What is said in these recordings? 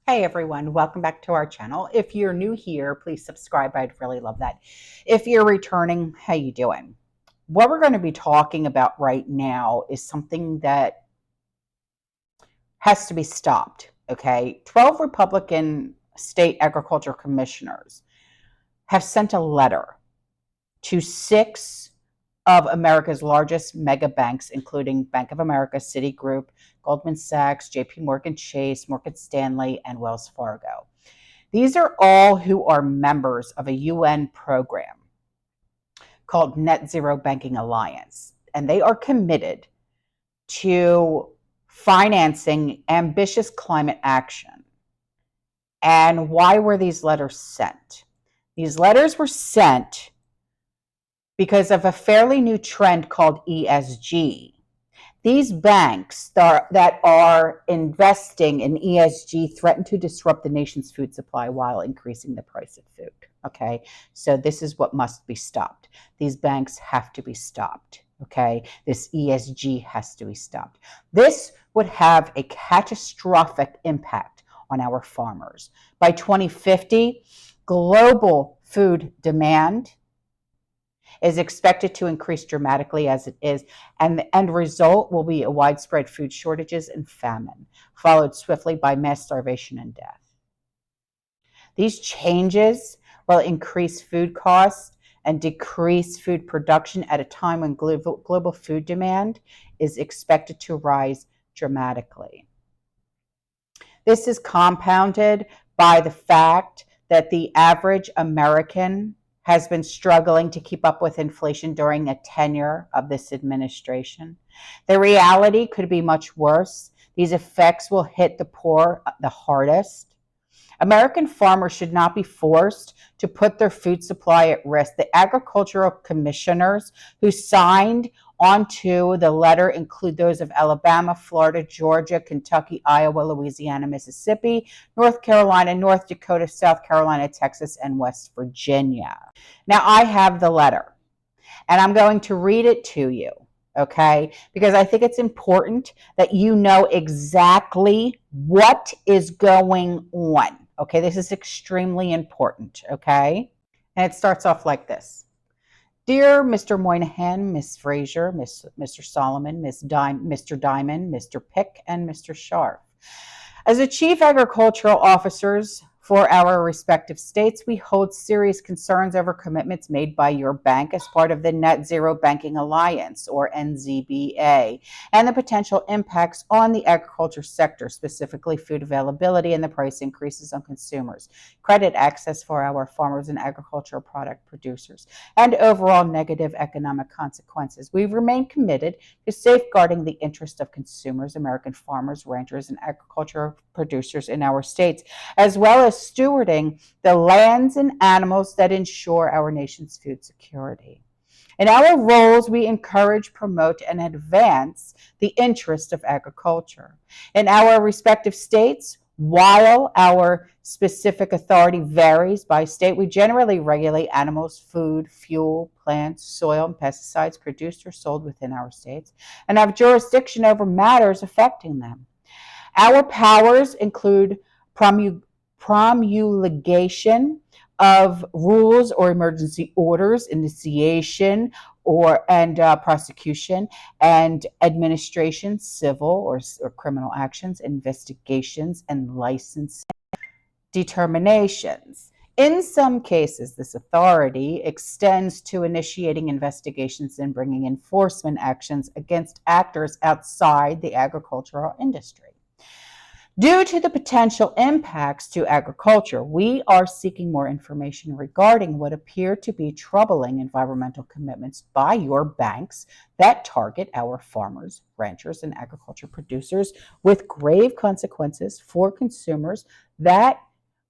Hey everyone, welcome back to our channel. If you're new here, please subscribe. I'd really love that. If you're returning, how you doing? What we're going to be talking about right now is something that has to be stopped, okay? 12 Republican state agriculture commissioners have sent a letter to 6 of America's largest mega banks, including Bank of America, Citigroup, Goldman Sachs, JP Morgan Chase, Morgan Stanley, and Wells Fargo. These are all who are members of a UN program called Net Zero Banking Alliance, and they are committed to financing ambitious climate action. And why were these letters sent? These letters were sent because of a fairly new trend called ESG. These banks that are investing in ESG threaten to disrupt the nation's food supply while increasing the price of food. Okay, so this is what must be stopped. These banks have to be stopped. Okay, this ESG has to be stopped. This would have a catastrophic impact on our farmers. By 2050, global food demand is expected to increase dramatically as it is, and the end result will be a widespread food shortages and famine, followed swiftly by mass starvation and death. These changes will increase food costs and decrease food production at a time when global food demand is expected to rise dramatically. This is compounded by the fact that the average American has been struggling to keep up with inflation during a tenure of this administration. The reality could be much worse. These effects will hit the poor the hardest. American farmers should not be forced to put their food supply at risk. The agricultural commissioners who signed onto the letter include those of Alabama, Florida, Georgia, Kentucky, Iowa, Louisiana, Mississippi, North Carolina, North Dakota, South Carolina, Texas, and West Virginia. Now, I have the letter, and I'm going to read it to you, okay? Because I think it's important that you know exactly what is going on. Okay, this is extremely important, okay? And it starts off like this. Dear Mr. Moynihan, Miss Fraser, Mr. Solomon, Mr. Diamond, Mr. Pick, and Mr. Sharp. As the chief agricultural officers for our respective states, we hold serious concerns over commitments made by your bank as part of the Net Zero Banking Alliance, or NZBA, and the potential impacts on the agriculture sector, specifically food availability and the price increases on consumers, credit access for our farmers and agricultural product producers, and overall negative economic consequences. We remain committed to safeguarding the interest of consumers, American farmers, ranchers, and agricultural producers in our states, as well as stewarding the lands and animals that ensure our nation's food security. In our roles, we encourage, promote, and advance the interest of agriculture. In our respective states, while our specific authority varies by state, we generally regulate animals, food, fuel, plants, soil, and pesticides produced or sold within our states, and have jurisdiction over matters affecting them. Our powers include promulgation of rules or emergency orders, initiation and prosecution, and administration, civil or criminal actions, investigations, and licensing determinations. In some cases, this authority extends to initiating investigations and bringing enforcement actions against actors outside the agricultural industry. Due to the potential impacts to agriculture, we are seeking more information regarding what appear to be troubling environmental commitments by your banks that target our farmers, ranchers, and agriculture producers with grave consequences for consumers that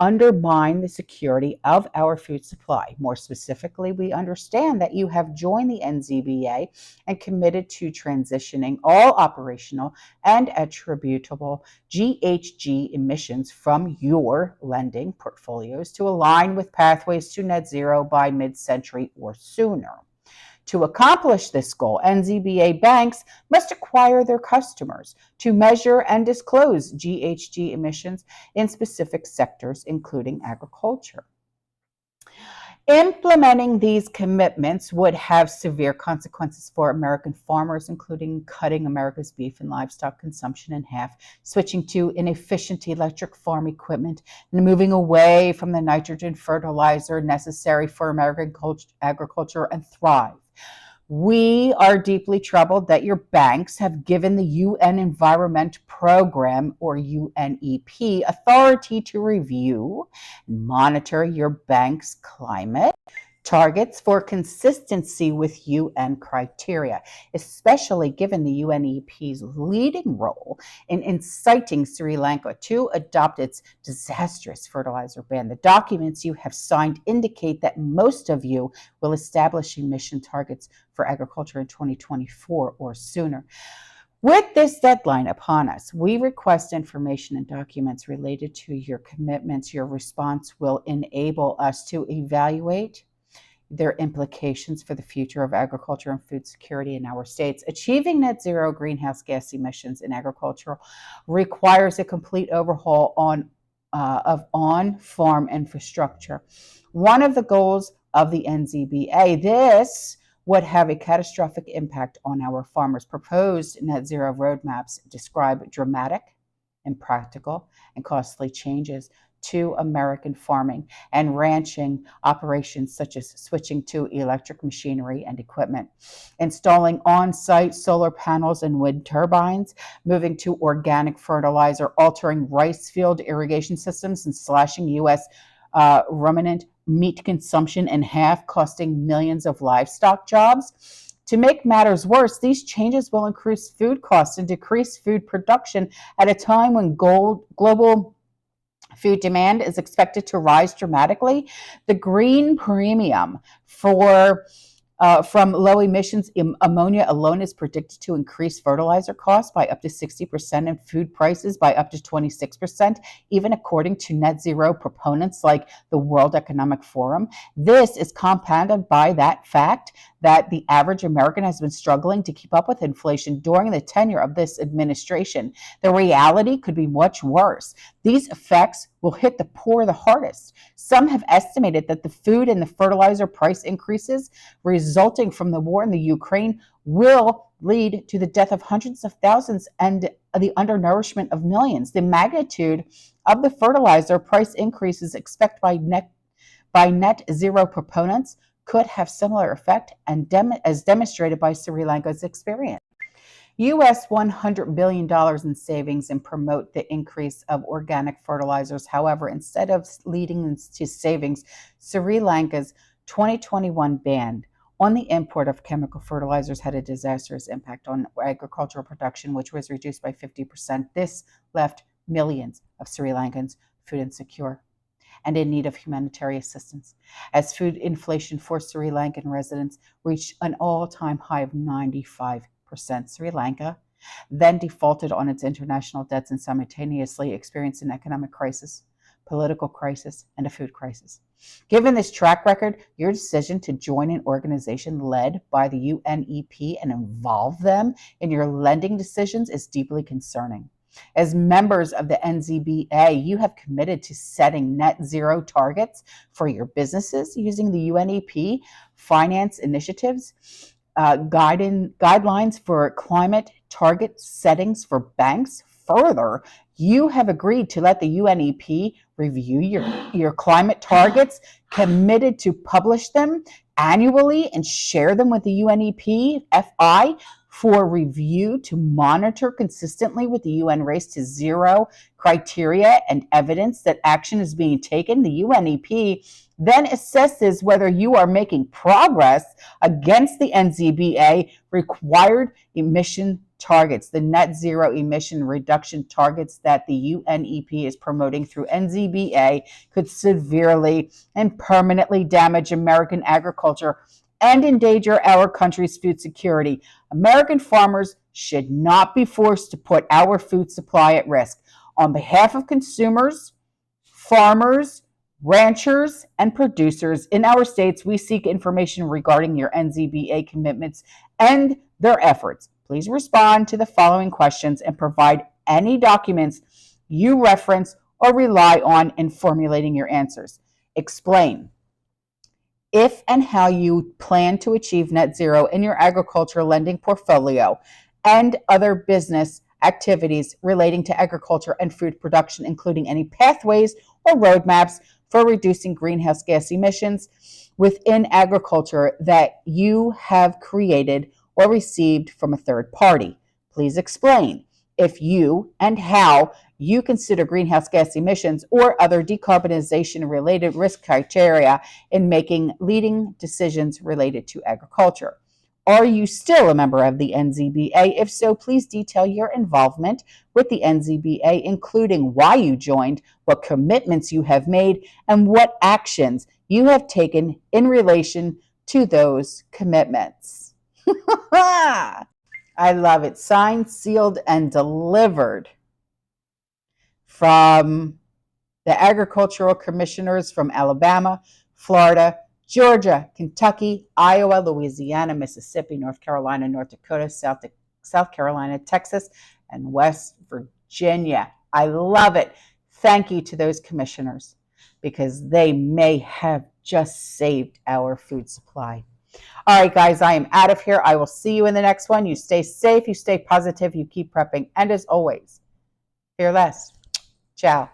undermine the security of our food supply. More specifically, we understand that you have joined the NZBA and committed to transitioning all operational and attributable GHG emissions from your lending portfolios to align with pathways to net zero by mid-century or sooner. To accomplish this goal, NZBA banks must acquire their customers to measure and disclose GHG emissions in specific sectors, including agriculture. Implementing these commitments would have severe consequences for American farmers, including cutting America's beef and livestock consumption in half, switching to inefficient electric farm equipment, and moving away from the nitrogen fertilizer necessary for American agriculture and thrive. We are deeply troubled that your banks have given the UN Environment Program, or UNEP, authority to review and monitor your bank's climate targets for consistency with UN criteria, especially given the UNEP's leading role in inciting Sri Lanka to adopt its disastrous fertilizer ban. The documents you have signed indicate that most of you will establish emission targets for agriculture in 2024 or sooner. With this deadline upon us, we request information and documents related to your commitments. Your response will enable us to evaluate their implications for the future of agriculture and food security in our states. Achieving net zero greenhouse gas emissions in agriculture requires a complete overhaul of on-farm infrastructure. One of the goals of the NZBA, this would have a catastrophic impact on our farmers. Proposed net zero roadmaps describe dramatic, impractical, and costly changes to American farming and ranching operations, such as switching to electric machinery and equipment, installing on-site solar panels and wind turbines, moving to organic fertilizer, altering rice field irrigation systems, and slashing U.S. ruminant meat consumption in half, costing millions of livestock jobs. To make matters worse, these changes will increase food costs and decrease food production at a time when global food demand is expected to rise dramatically. The green premium from low emissions ammonia alone is predicted to increase fertilizer costs by up to 60% and food prices by up to 26%, even according to net zero proponents like the World Economic Forum. This is compounded by that fact that the average American has been struggling to keep up with inflation during the tenure of this administration. The reality could be much worse. These effects will hit the poor the hardest. Some have estimated that the food and the fertilizer price increases resulting from the war in the Ukraine will lead to the death of hundreds of thousands and the undernourishment of millions. The magnitude of the fertilizer price increases expected by net zero proponents could have similar effect as demonstrated by Sri Lanka's experience. US $100 billion in savings and promote the increase of organic fertilizers. However, instead of leading to savings, Sri Lanka's 2021 ban on the import of chemical fertilizers had a disastrous impact on agricultural production, which was reduced by 50%. This left millions of Sri Lankans food insecure and in need of humanitarian assistance, as food inflation for Sri Lankan residents reached an all-time high of 95%. Sri Lanka then defaulted on its international debts and simultaneously experienced an economic crisis, political crisis, and a food crisis. Given this track record, your decision to join an organization led by the UNEP and involve them in your lending decisions is deeply concerning. As members of the NZBA, you have committed to setting net zero targets for your businesses using the UNEP finance initiatives, guidelines for climate target settings for banks. Further, you have agreed to let the UNEP review your climate targets, committed to publish them annually and share them with the UNEP FI for review to monitor consistently with the UN Race to Zero criteria and evidence that action is being taken. The UNEP then assesses whether you are making progress against the NZBA required emission targets, the net zero emission reduction targets that the UNEP is promoting through NZBA could severely and permanently damage American agriculture and endanger our country's food security. American farmers should not be forced to put our food supply at risk. On behalf of consumers, farmers, Ranchers and producers in our states, we seek information regarding your NZBA commitments and their efforts. Please respond to the following questions and provide any documents you reference or rely on in formulating your answers. Explain if and how you plan to achieve net zero in your agricultural lending portfolio and other business activities relating to agriculture and food production, including any pathways or roadmaps for reducing greenhouse gas emissions within agriculture that you have created or received from a third party. Please explain if you and how you consider greenhouse gas emissions or other decarbonization related risk criteria in making leading decisions related to agriculture. Are you still a member of the NZBA? If so, please detail your involvement with the NZBA, including why you joined, what commitments you have made, and what actions you have taken in relation to those commitments. I love it. Signed, sealed, and delivered from the agricultural commissioners from Alabama, Florida, Georgia, Kentucky, Iowa, Louisiana, Mississippi, North Carolina, North Dakota, South Carolina, Texas, and West Virginia. I love it. Thank you to those commissioners because they may have just saved our food supply. All right, guys, I am out of here. I will see you in the next one. You stay safe, you stay positive, you keep prepping, and as always, fear less. Ciao.